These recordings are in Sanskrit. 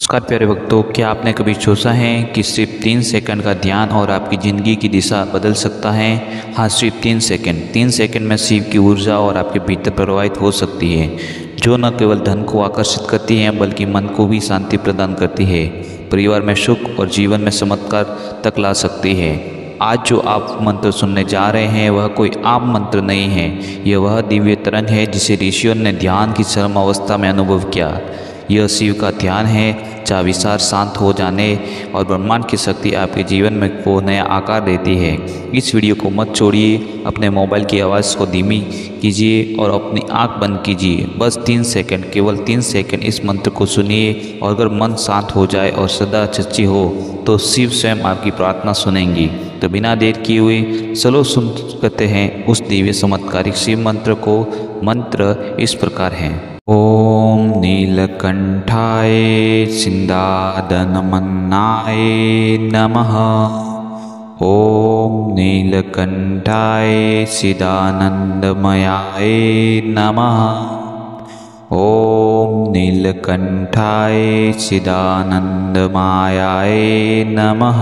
नमस्कार प्यारे भक्तों, क्या आपने कभी सोचा है कि सिर्फ 3 सेकंड का ध्यान और आपकी ज़िंदगी की दिशा बदल सकता है। हाँ, सिर्फ 3 सेकंड में शिव की ऊर्जा और आपके भीतर प्रवाहित हो सकती है, जो न केवल धन को आकर्षित करती है बल्कि मन को भी शांति प्रदान करती है, परिवार में सुख और जीवन में चमत्कार तक ला सकती है। आज जो आप मंत्र सुनने जा रहे हैं वह कोई आम मंत्र नहीं है। यह वह दिव्य तरंग है जिसे ऋषियों ने ध्यान की चरम अवस्था में अनुभव किया। यह शिव का ध्यान है, जहाँ विचार शांत हो जाने और ब्रह्मांड की शक्ति आपके जीवन में वो नया आकार देती है। इस वीडियो को मत छोड़िए, अपने मोबाइल की आवाज़ को धीमी कीजिए और अपनी आंख बंद कीजिए। बस 3 सेकंड, केवल 3 सेकंड इस मंत्र को सुनिए और अगर मन शांत हो जाए और श्रद्धा सच्ची हो तो शिव स्वयं आपकी प्रार्थना सुनेंगी। तो बिना देर किए हुए चलो सुन करते हैं उस दिव्य चमत्कारिक शिव मंत्र को। मंत्र इस प्रकार है। ओम नीलकंठाय सिंदादनमन्नाय नमः। ओम नीलकंठाय चिदानंदमयाय नमः। ओम नीलकंठाय चिदानंदमायाय नमः।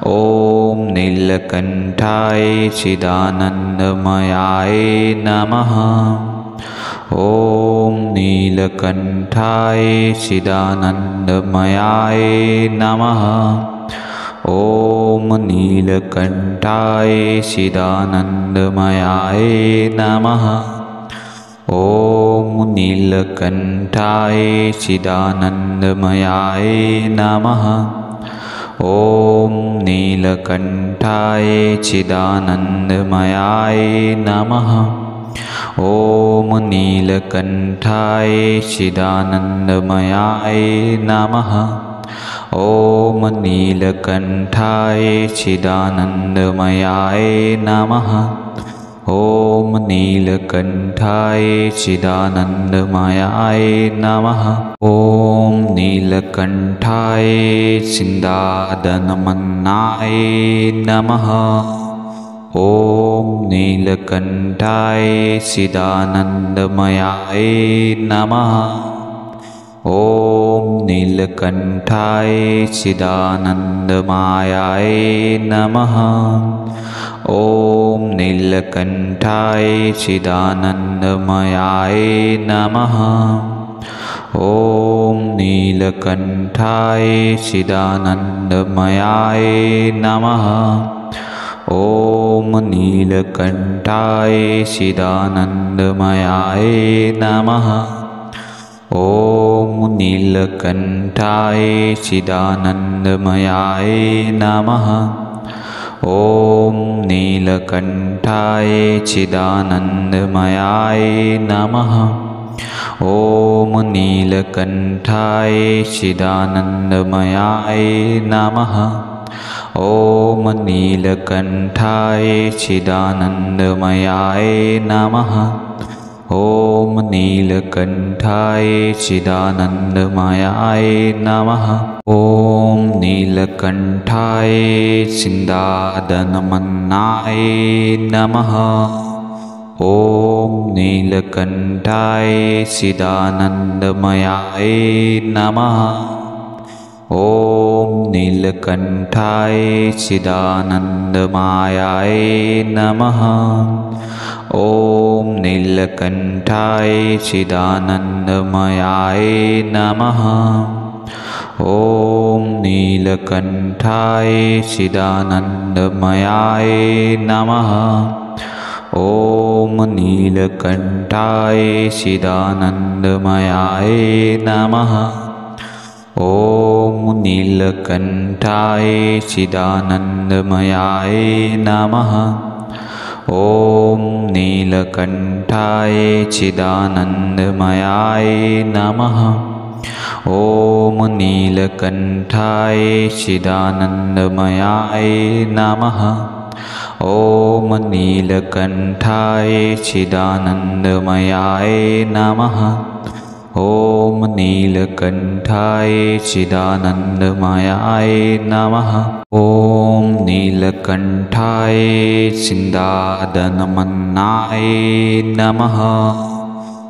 ओम नीलकंठाय चिदानंदमयाय नमः। ओम नीलकंठाय चिदानंदमयाय नमः। ओम नीलकंठाय चिदानंदमयाय नमः। ओम नीलकंठाय चिदानंदमयाय नमः। ओम नीलकंठाय चिदानंदमयाय नमः। ओम नीलकंठाय चिदानंदमयाय नमः। ओम नीलकंठाय चिदानंदमयाय नमः। ओम नीलकंठाय चिदानंदमयाय नमः। ओम नीलकंठाय सिंदादनमन्नाय नमः। ओम नीलकंठाय चिदानंदमयाय नमः। ओम नीलकंठाय चिदानंदमायाय नमः। ओम नीलकंठाय चिदानंदमयाय नमः। ओम नीलकंठाय चिदानंदमयाय नमः। ओम नीलकंठाय चिदानंदमयाय नमः। ओम नीलकंठाय चिदानंदमयाय नमः। ओम नीलकंठाय चिदानंदमयाय नमः। ओम नीलकंठाय चिदानंदमयाय नमः। ओम नीलकंठाय चिदानंदमयाय नमः। ओम नीलकंठाय चिदानंदमयाय नमः। ओम नीलकंठाय सिंदादनमन्नाय नमः। ओम नीलकंठाय चिदानंदमयाय नमः। ओम नीलकंठाय चिदानंदमायाय नमः। ओम नीलकंठाय चिदानंदमयाय नमः। ओम नीलकंठाय चिदानंदमयाय नमः। ओम नीलकंठाय चिदानंदमयाय नमः। ओम नीलकंठाय चिदानंदमयाय नमः। ओम नीलकंठाय चिदानंदमयाय नमः। ओम नीलकंठाय चिदानंदमयाय नमः। ओम नीलकंठाय चिदानंदमयाय नमः। ओम नीलकंठाय चिदानंदमयाय नमः। ओम नीलकंठाय सिंदादनमन्नाय नमः।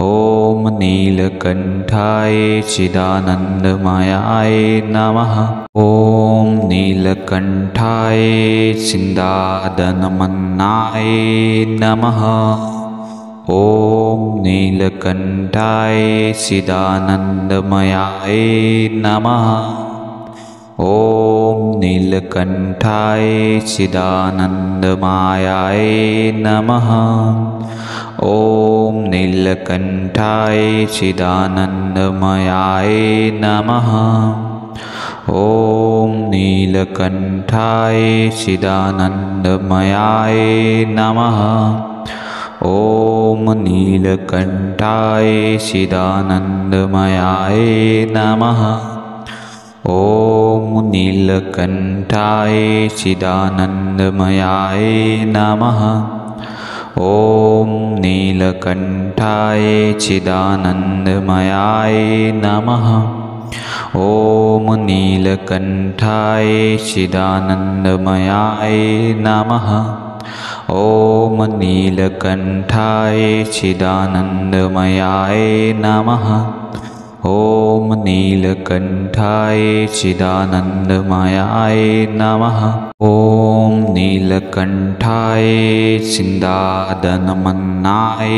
ॐ नीलकण्ठाय चिदानन्दमयाय नमः। ॐ नीलकण्ठाय चिदानन्दमन्नाय नमः। ॐ नीलकण्ठाय चिदानन्दमयाय नमः। ॐ नीलकण्ठाय चिदानन्दमयाय नमः। ॐ नीलकण्ठाय चिदानन्दमयाय नमः। ॐ नीलकण्ठाय चिदानन्दमयाय नमः। ॐ नीलकण्ठाय चिदानन्दमयाय नमः। ॐ नीलकण्ठाय चिदानन्दमयाय नमः। ॐ नीलकण्ठाय चिदानन्दमयाय नमः। ॐ नीलकण्ठाय चिदानन्दमयाय नमः। ॐ नीलकण्ठाय चिदानन्दमयाय नमः। ॐ नीलकण्ठाय चिदानन्दमयाय नमः। ॐ नीलकण्ठाय चिदानन्दमन्नाय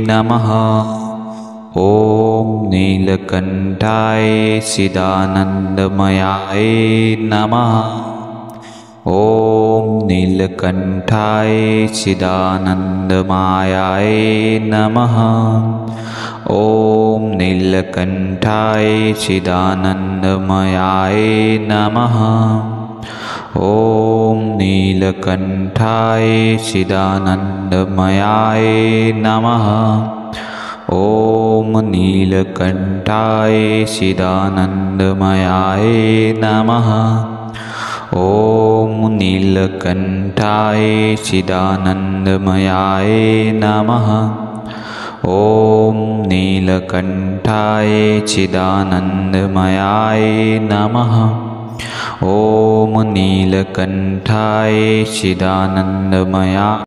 नमः। ॐ नीलकण्ठाय चिदानन्दमयाय नमः। ॐ नीलकण्ठाय चिदानन्दमयाय नमः। ॐ नीलकण्ठाय चिदानन्दमयाय नमः। ॐ नीलकण्ठाय चिदानन्दमयाय नमः। ॐ नीलकण्ठाय चिदानन्दमयाय नमः। ॐ नीलकण्ठाय चिदानन्दमयाय नमः। ॐ नीलकण्ठाय चिदानन्दमयाय नमः। ॐ नीलकण्ठाय चिदानन्दमयाय